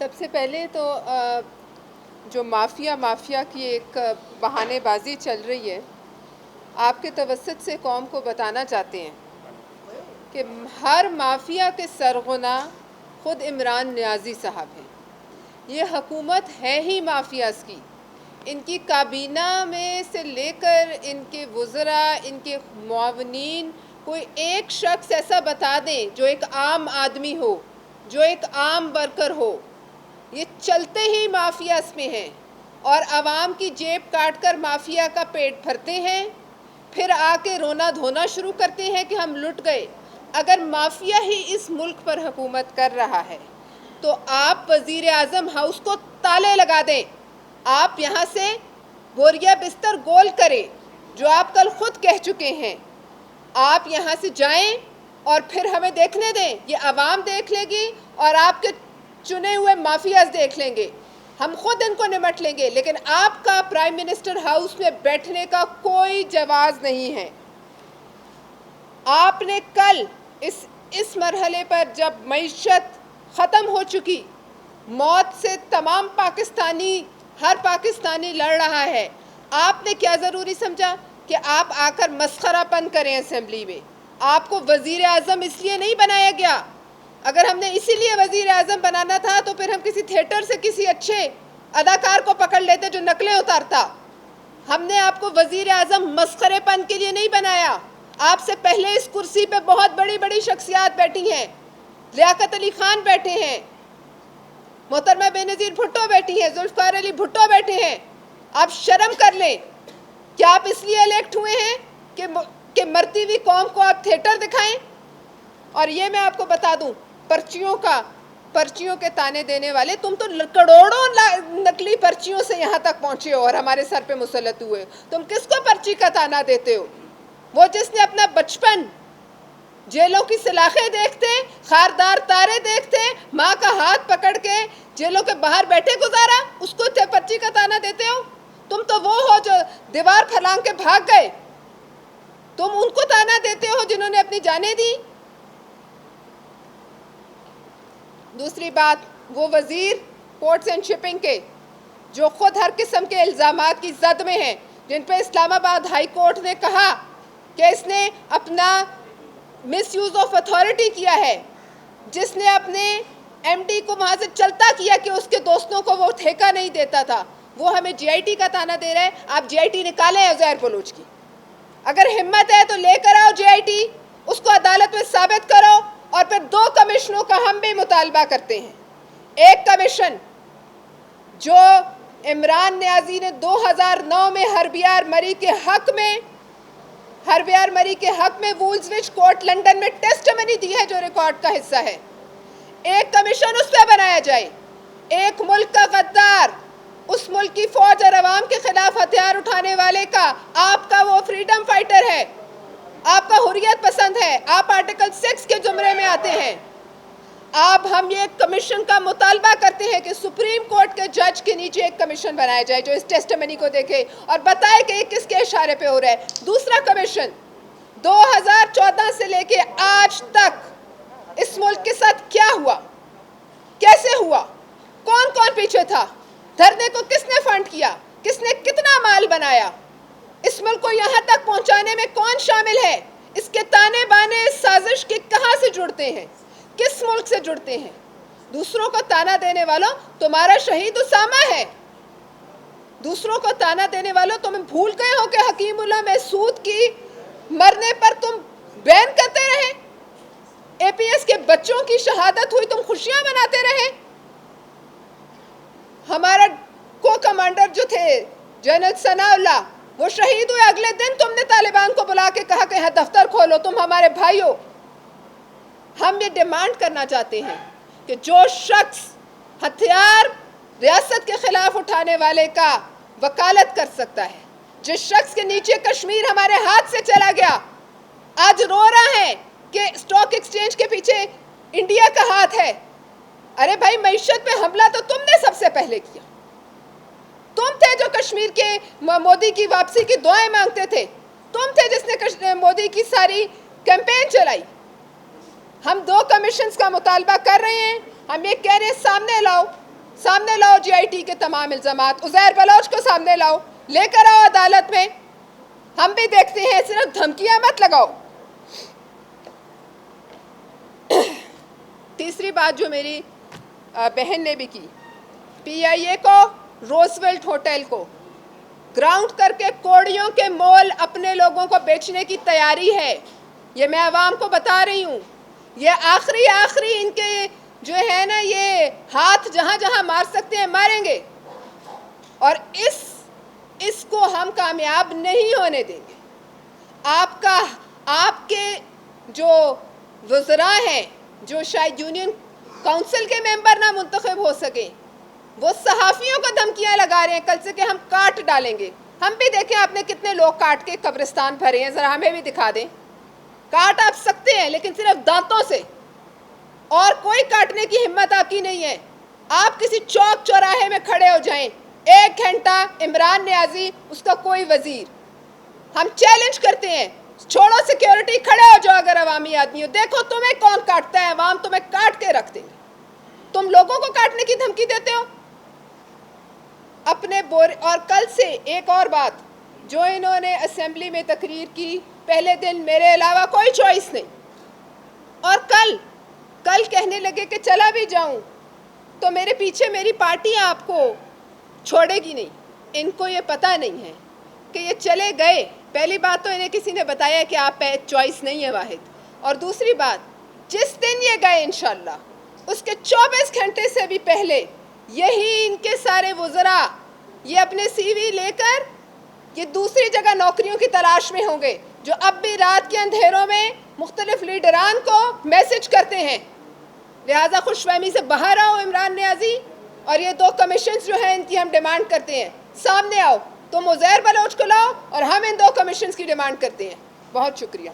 سب سے پہلے تو جو مافیا کی ایک بہانے بازی چل رہی ہے، آپ کے توسط سے قوم کو بتانا چاہتے ہیں کہ ہر مافیا کے سرغنہ خود عمران نیازی صاحب ہیں۔ یہ حکومت ہے ہی مافیاز کی۔ ان کی کابینہ میں سے لے کر ان کے وزراء، ان کے معاونین، کوئی ایک شخص ایسا بتا دیں جو ایک عام آدمی ہو، جو ایک عام ورکر ہو۔ یہ چلتے ہی مافیاز میں ہیں اور عوام کی جیب کاٹ کر مافیا کا پیٹ بھرتے ہیں، پھر آ کے رونا دھونا شروع کرتے ہیں کہ ہم لٹ گئے۔ اگر مافیا ہی اس ملک پر حکومت کر رہا ہے تو آپ وزیر اعظم ہاؤس کو تالے لگا دیں، آپ یہاں سے بوریا بستر گول کریں، جو آپ کل خود کہہ چکے ہیں۔ آپ یہاں سے جائیں اور پھر ہمیں دیکھنے دیں، یہ عوام دیکھ لے گی اور آپ کے چنے ہوئے مافیاز دیکھ لیں گے، ہم خود ان کو نمٹ لیں گے، لیکن آپ کا پرائم منسٹر ہاؤس میں بیٹھنے کا کوئی جواز نہیں ہے۔ آپ نے کل اس مرحلے پر جب معیشت ختم ہو چکی، موت سے تمام ہر پاکستانی لڑ رہا ہے، آپ نے کیا ضروری سمجھا کہ آپ آ کر مسخرہ پن کریں اسمبلی میں؟ آپ کو وزیر اعظم اس لیے نہیں بنایا گیا۔ اگر ہم نے اسی لیے وزیر اعظم بنانا تھا تو پھر ہم کسی تھیٹر سے کسی اچھے اداکار کو پکڑ لیتے جو نقلیں اتارتا۔ ہم نے آپ کو وزیر اعظم مسخرے پن کے لیے نہیں بنایا۔ آپ سے پہلے اس کرسی پہ بہت بڑی بڑی شخصیات بیٹھی ہیں، لیاقت علی خان بیٹھے ہیں، محترمہ بینظیر بھٹو بیٹھی ہیں، ذوالفقار علی بھٹو بیٹھے ہیں۔ آپ شرم کر لیں۔ کیا آپ اس لیے الیکٹ ہوئے ہیں کہ مرتی ہوئی قوم کو آپ تھیٹر دکھائیں؟ اور یہ میں آپ کو بتا دوں، پرچیوں کے تانے دینے والے، تم تو کروڑوں نقلی پرچیوں سے یہاں تک پہنچے ہو اور ہمارے سر پہ مسلط ہوئے، تم کس کو پرچی کا تانا دیتے ہو؟ وہ جس نے اپنا بچپن جیلوں کی سلاخیں دیکھتے، خاردار تارے دیکھتے، ماں کا ہاتھ پکڑ کے جیلوں کے باہر بیٹھے گزارا، اس کو پرچی کا تانا دیتے ہو؟ تم تو وہ ہو جو دیوار پھلانگ کے بھاگ گئے، تم ان کو تانا دیتے ہو جنہوں نے اپنی جانیں دی۔ دوسری بات، وہ وزیر پورٹس اینڈ شپنگ کے جو خود ہر قسم کے الزامات کی زد میں ہیں، جن پہ اسلام آباد ہائی کورٹ نے کہا کہ اس نے اپنا مس یوز آف اتھارٹی کیا ہے، جس نے اپنے ایم ڈی کو وہاں سے چلتا کیا کہ اس کے دوستوں کو وہ ٹھیکہ نہیں دیتا تھا، وہ ہمیں جی آئی ٹی کا تانا دے رہا ہے۔ آپ جی آئی ٹی نکالیں عزیر بلوچ کی، اگر ہمت ہے تو لے کر آؤ جی آئی ٹی، اس کو عدالت میں ثابت کرو، اور پھر 2 کمیشنوں کا ہم بھی مطالبہ کرتے ہیں۔ ایک کمیشن جو عمران نیازی نے 2009 میں ہربیار مری کے حق میں وولسوچ کورٹ لنڈن میں ٹیسٹمنی دی ہے، جو ریکارڈ کا حصہ ہے، ایک کمیشن اس پہ بنایا جائے۔ ایک ملک کا غدار، اس ملک کی فوج اور عوام کے خلاف ہتھیار اٹھانے والے کا، آپ کا وہ فریڈم فائٹر ہے، آپ کا حریت پسند ہے، آپ آرٹیکل 6 کے زمرے میں آتے ہیں۔ ہم یہ کمیشن کا مطالبہ کرتے ہیں کہ سپریم کورٹ کے جج کے نیچے ایک کمیشن بنایا جائے جو اس ٹیسٹمنی کو دیکھے اور بتائے کہ یہ کس کے اشارے پہ ہو رہا ہے۔ دوسرا کمیشن، 2014 سے لے کے آج تک اس ملک کے ساتھ کیا ہوا، کیسے ہوا، کون پیچھے تھا، دھرنے کو کس نے فنڈ کیا، کس نے کتنا مال بنایا، اس ملک کو یہاں تک پہنچانے میں کون شامل ہے، اس کے تانے بانے اس سازش کے کہاں سے جڑتے ہیں، کس ملک سے جڑتے ہیں؟ دوسروں کو تانا دینے والوں، تمہارا شہید اسامہ ہے، دوسروں کو تانا دینے والوں، تم بھول گئے ہو کہ حکیم اللہ محسود کی مرنے پر تم بین کرتے رہے، اے پی ایس کے بچوں کی شہادت ہوئی تم خوشیاں مناتے رہے۔ ہمارا کمانڈر جو تھے جنرل ثناء اللہ، وہ شہید ہوئے، اگلے دن تم نے طالبان کو بلا کے کہا کہ دفتر کھولو، تم ہمارے بھائی ہو۔ ہم یہ ڈیمانڈ کرنا چاہتے ہیں کہ جو شخص ہتھیار ریاست کے خلاف اٹھانے والے کا وکالت کر سکتا ہے، جس شخص کے نیچے کشمیر ہمارے ہاتھ سے چلا گیا، آج رو رہا ہے کہ اسٹاک ایکسچینج کے پیچھے انڈیا کا ہاتھ ہے۔ ارے بھائی، معیشت پہ حملہ تو تم نے سب سے پہلے کیا، تم تھے جو کشمیر کے مودی کی واپسی کی دعائیں مانگتے تھے، تم تھے جس نے مودی کی ساری کیمپین چلائی۔ ہم 2 کمیشنز کا مطالبہ کر رہے ہیں، ہم یہ کہہ رہے ہیں سامنے لاؤ سامنے لاؤ جی آئی ٹی کے تمام الزامات، عزیر بلوچ کو سامنے لاؤ، لے کر آؤ عدالت میں، ہم بھی دیکھتے ہیں، صرف دھمکیاں مت لگاؤ۔ تیسری بات جو میری بہن نے بھی کی، پی آئی اے کو، روزویلٹ ہوٹل کو گراؤنڈ کر کے کوڑیوں کے مول اپنے لوگوں کو بیچنے کی تیاری ہے۔ یہ میں عوام کو بتا رہی ہوں، یہ آخری ان کے جو ہے نا یہ ہاتھ جہاں جہاں مار سکتے ہیں ماریں گے، اور اس کو ہم کامیاب نہیں ہونے دیں گے۔ آپ کے جو وزراء ہیں جو شاید یونین کونسل کے ممبر نہ منتخب ہو سکیں، وہ صحافیوں کو دھمکیاں لگا رہے ہیں کل سے کہ ہم کاٹ ڈالیں گے۔ ہم بھی دیکھیں آپ نے کتنے لوگ کاٹ کے قبرستان بھرے ہیں، ذرا ہمیں بھی دکھا دیں۔ کاٹ آپ سکتے ہیں لیکن صرف دانتوں سے، اور کوئی کاٹنے کی ہمت آپ کی نہیں ہے۔ آپ کسی چوک چوراہے میں کھڑے ہو جائیں، 1 گھنٹہ عمران نیازی، اس کا کوئی وزیر، ہم چیلنج کرتے ہیں، چھوڑو سیکیورٹی، کھڑے ہو جاؤ اگر عوامی آدمی ہو، دیکھو تمہیں کون کاٹتا ہے، عوام تمہیں کاٹ کے رکھ دیں گے۔ تم لوگوں کو کاٹنے کی دھمکی دیتے ہو اپنے اور کل سے ایک اور بات، جو انہوں نے اسمبلی میں تقریر کی، پہلے دن میرے علاوہ کوئی چوائس نہیں، اور کل کہنے لگے کہ چلا بھی جاؤں تو میرے پیچھے میری پارٹی آپ کو چھوڑے گی نہیں۔ ان کو یہ پتہ نہیں ہے کہ یہ چلے گئے، پہلی بات تو انہیں کسی نے بتایا کہ آپ پہ چوائس نہیں ہے واحد، اور دوسری بات جس دن یہ گئے انشاءاللہ اس کے 24 گھنٹے سے بھی پہلے یہی ان کے سارے وزراء یہ اپنے سی وی لے کر یہ دوسری جگہ نوکریوں کی تلاش میں ہوں گے، جو اب بھی رات کے اندھیروں میں مختلف لیڈران کو میسج کرتے ہیں۔ لہٰذا خوش فہمی سے باہر آؤ عمران نیازی، اور یہ 2 کمیشنز جو ہیں ان کی ہم ڈیمانڈ کرتے ہیں، سامنے آؤ، تم عزیر بلوچ کو لاؤ اور ہم ان 2 کمیشنز کی ڈیمانڈ کرتے ہیں۔ بہت شکریہ۔